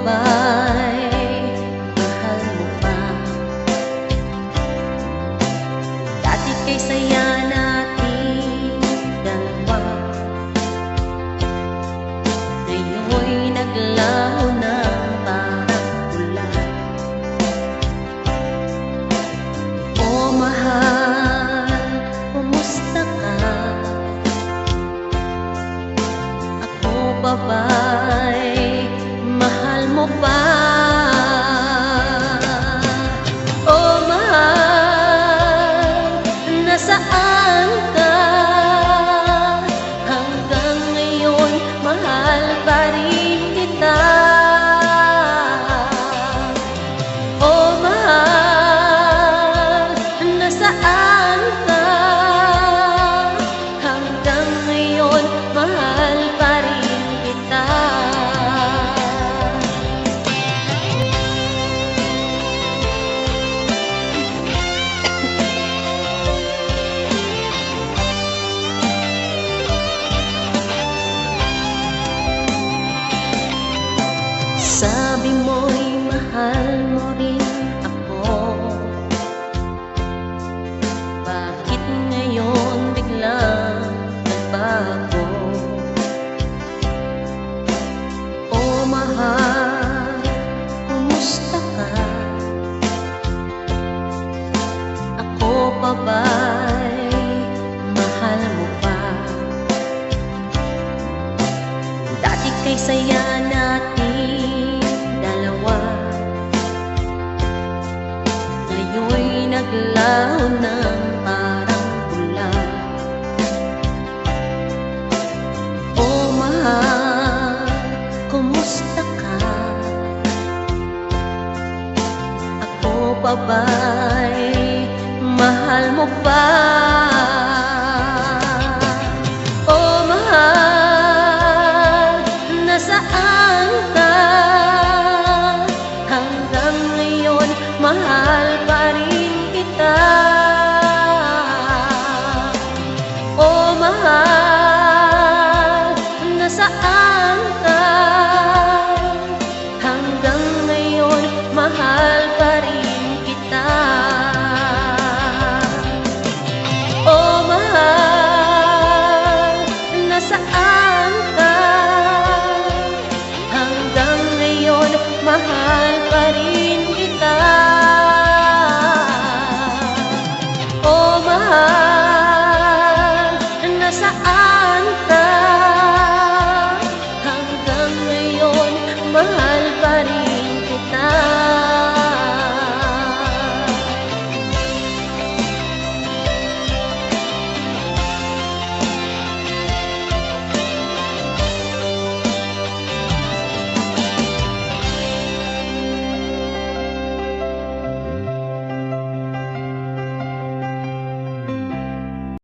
ba'y mahal mo pa? Dati kay saya nating dalawa, ngayon'y naglaho ng parang ulan. O mahal, kumusta ka? Ako pa ba'y mahal mo pa? O mahal, nasaan ka? Hanggang ngayon, mahal pa rin kita. O mahal, nasaan ka? Hanggang ngayon, mahal pa rin kita. Sabi mo'y mahal mo rin ako, bakit ngayon biglang nagbago? O mahal, kumusta ka? Ako pa ba'y mahal mo pa? Dati kay saya nating dalawa, ngayon'y naglaho ng parang ulan. O mahal, kumusta ka? Ako pa ba'y mahal mo pa? O mahal, nasaan ka? Hanggang ngayon, mahal pa rin kita. O mahal, nasaan